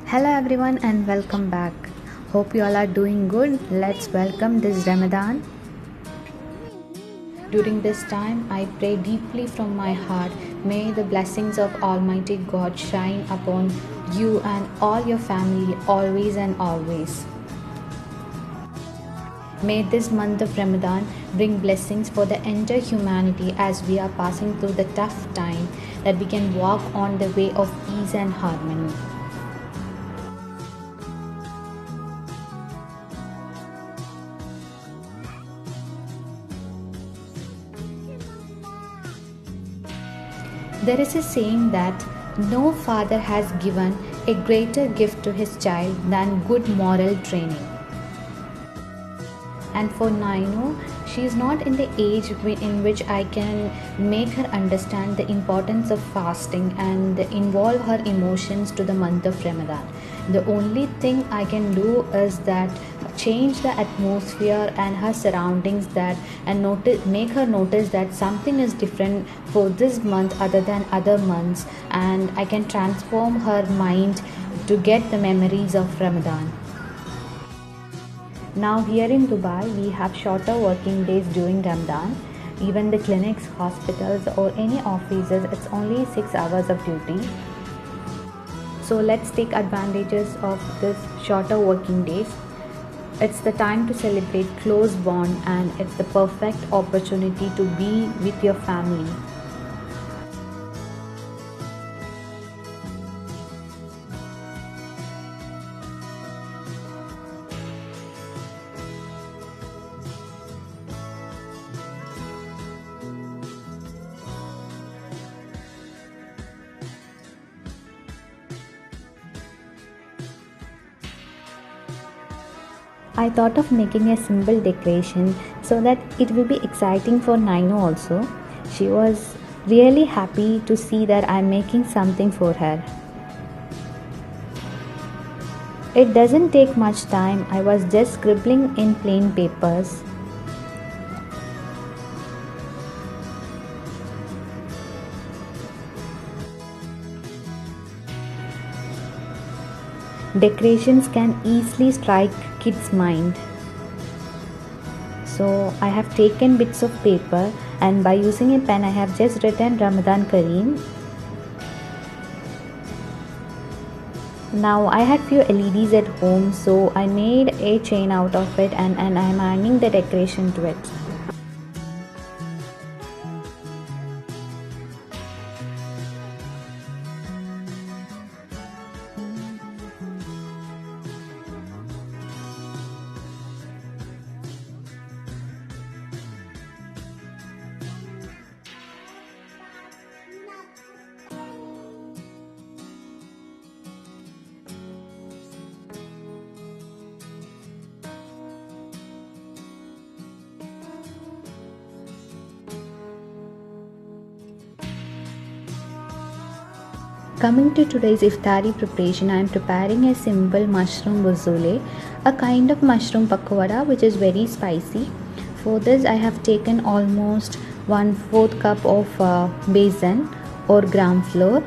Hello everyone and welcome back. Hope you all are doing good. Let's welcome this Ramadan. During this time, I pray deeply from my heart. May the blessings of Almighty God shine upon you and all your family always and always. May this month of Ramadan bring blessings for the entire humanity as we are passing through the tough time, that we can walk on the way of peace and harmony. There is a saying that no father has given a greater gift to his child than good moral training. And for Naino, she is not in the age in which I can make her understand the importance of fasting and involve her emotions to the month of Ramadan. The only thing I can do is that change the atmosphere and her surroundings make her notice that something is different for this month other than other months, and I can transform her mind to get the memories of Ramadan. Now here in Dubai, we have shorter working days during Ramadan. Even the clinics, hospitals or any offices, it's only 6 hours of duty. So let's take advantages of this shorter working days. It's the time to celebrate close bond, and it's the perfect opportunity to be with your family. I thought of making a simple decoration so that it will be exciting for Naino also. She was really happy to see that I'm making something for her. It doesn't take much time. I was just scribbling in plain papers. Decorations can easily strike kids' mind. So I have taken bits of paper, and by using a pen I have just written Ramadan Kareem. Now I had few LEDs at home, so I made a chain out of it, and I'm hanging the decoration to it. Coming to today's iftari preparation, I am preparing a simple mushroom buzole, a kind of mushroom pakoda which is very spicy. For this I have taken almost 1/4 cup of besan or gram flour.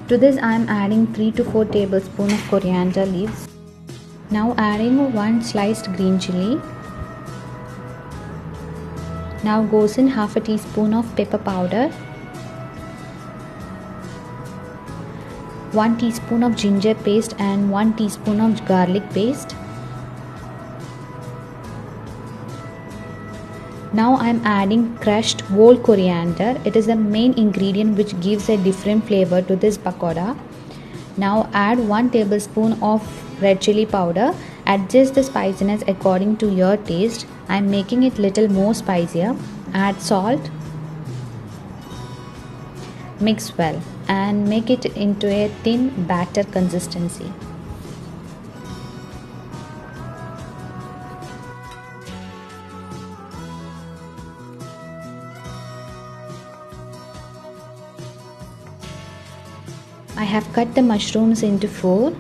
To this I am adding 3 to 4 tablespoons of coriander leaves. Now adding 1 sliced green chili. Now goes in half a teaspoon of pepper powder, 1 teaspoon of ginger paste and 1 teaspoon of garlic paste. Now I am adding crushed whole coriander. It is the main ingredient which gives a different flavor to this pakoda. Now add 1 tablespoon of red chili powder. Adjust the spiciness according to your taste. I am making it little more spicier. Add salt. Mix well and make it into a thin batter consistency. I have cut the mushrooms into 4.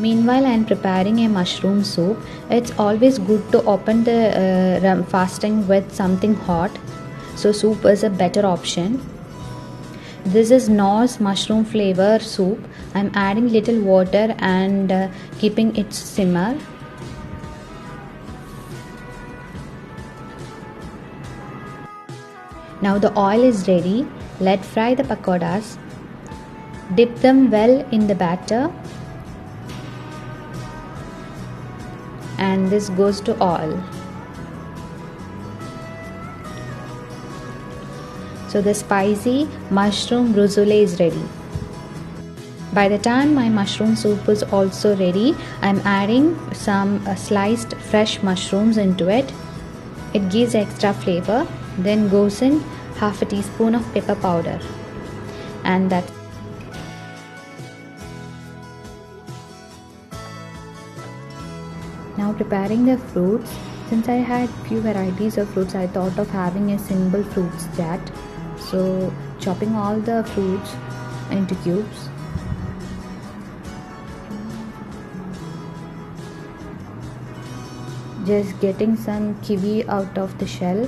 Meanwhile, I am preparing a mushroom soup. It's always good to open the fasting with something hot, so soup is a better option. This is Norse mushroom flavor soup. I'm adding little water and keeping it simmer. Now the oil is ready. Let's fry the pakoras. Dip them well in the batter. And this goes to all. So the spicy mushroom bruschetta is ready. By the time my mushroom soup is also ready, I'm adding some sliced fresh mushrooms into it. It gives extra flavor. Then goes in half a teaspoon of pepper powder. And that's now preparing the fruits. Since I had few varieties of fruits, I thought of having a simple fruits chat. So chopping all the fruits into cubes. Just getting some kiwi out of the shell,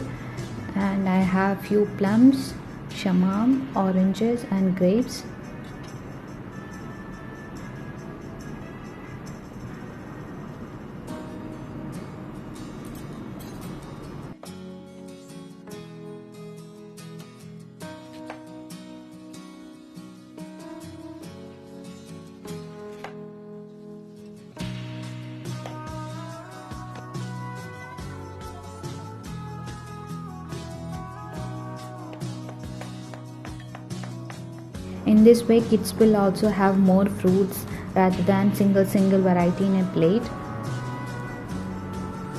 and I have few plums, shamam, oranges and grapes. In this way, kids will also have more fruits rather than single variety in a plate.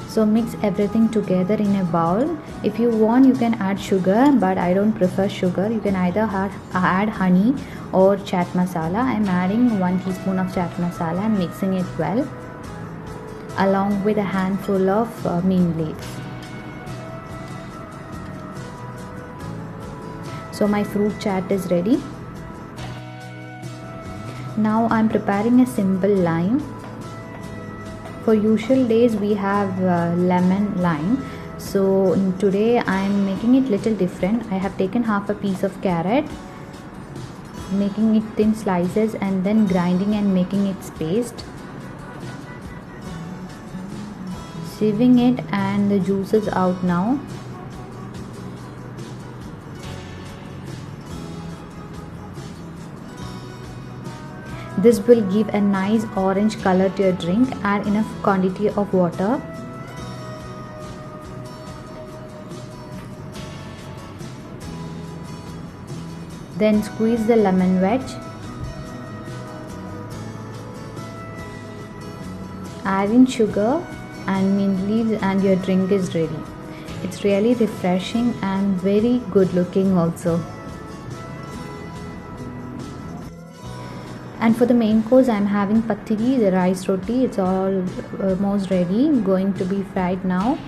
So mix everything together in a bowl. If you want, you can add sugar, but I don't prefer sugar. You can either add honey or chaat masala. I'm adding 1 teaspoon of chaat masala and mixing it well, along with a handful of neem leaves. So my fruit chaat is ready. Now I'm preparing a simple lime. For usual days we have lemon lime. So today I'm making it little different. I have taken half a piece of carrot, making it thin slices and then grinding and making it paste. Sieving it and the juice is out now. This will give a nice orange color to your drink. Add enough quantity of water. Then squeeze the lemon wedge. Add in sugar and mint leaves and your drink is ready. It's really refreshing and very good looking also. And for the main course, I'm having patiri, the rice roti. It's almost ready, going to be fried now.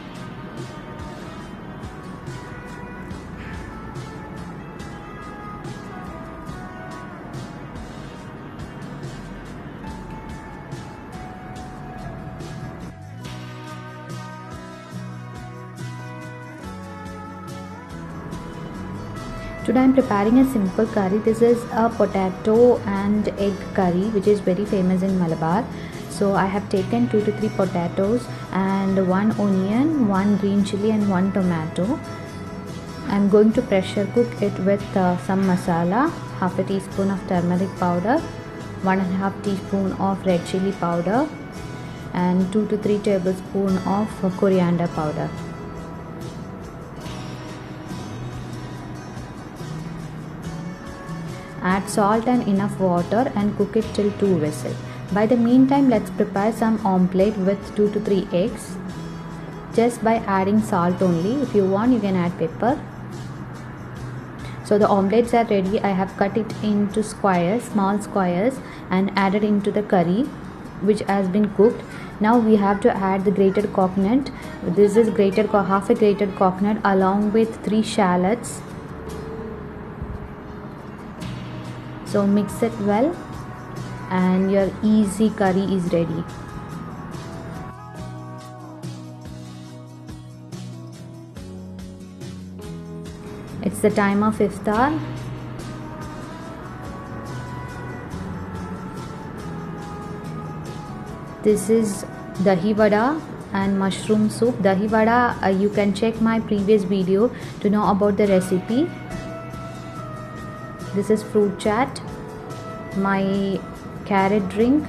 Today I'm preparing a simple curry. This is a potato and egg curry which is very famous in Malabar. So I have taken 2 to 3 potatoes and 1 onion, 1 green chili and 1 tomato. I'm going to pressure cook it with some masala, half a teaspoon of turmeric powder, 1.5 teaspoon of red chili powder and 2 to 3 tablespoons of coriander powder. Add salt and enough water and cook it till 2 whistles. By the meantime, let's prepare some omelette with 2 to 3 eggs. Just by adding salt only. If you want, you can add pepper. So the omelettes are ready. I have cut it into squares, small squares, and added into the curry which has been cooked. Now we have to add the grated coconut. This is half a grated coconut along with 3 shallots. So mix it well and your easy curry is ready. It's the time of iftar. This is dahi vada and mushroom soup. Dahi vada, you can check my previous video to know about the recipe. This is fruit chat, my carrot drink.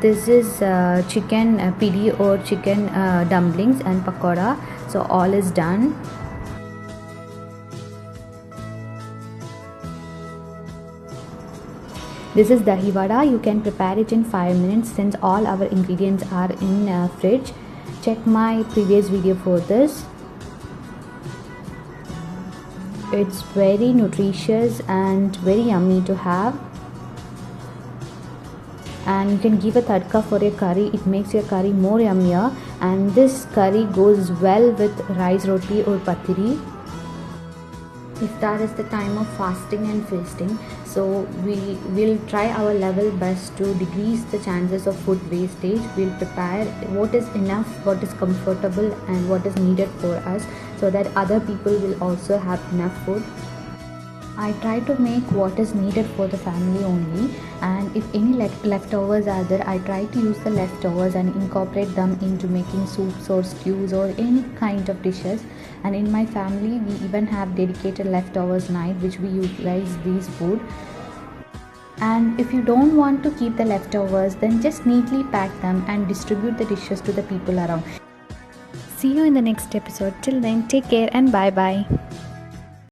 This is chicken pidi or chicken dumplings and pakoda. So all is done. This is dahi vada. You can prepare it in 5 minutes since all our ingredients are in fridge. Check my previous video for this. It's very nutritious and very yummy to have. And you can give a tadka for your curry. It makes your curry more yummier, and this curry goes well with rice roti or patiri. Iftar is the time of fasting and feasting, so we will try our level best to decrease the chances of food wastage. We'll prepare what is enough, what is comfortable, and what is needed for us, so that other people will also have enough food. I try to make what is needed for the family only, and if any leftovers are there, I try to use the leftovers and incorporate them into making soups or stews or any kind of dishes. And in my family, we even have dedicated leftovers night which we utilize these food. And if you don't want to keep the leftovers, then just neatly pack them and distribute the dishes to the people around. See you in the next episode. Till then, take care and bye bye.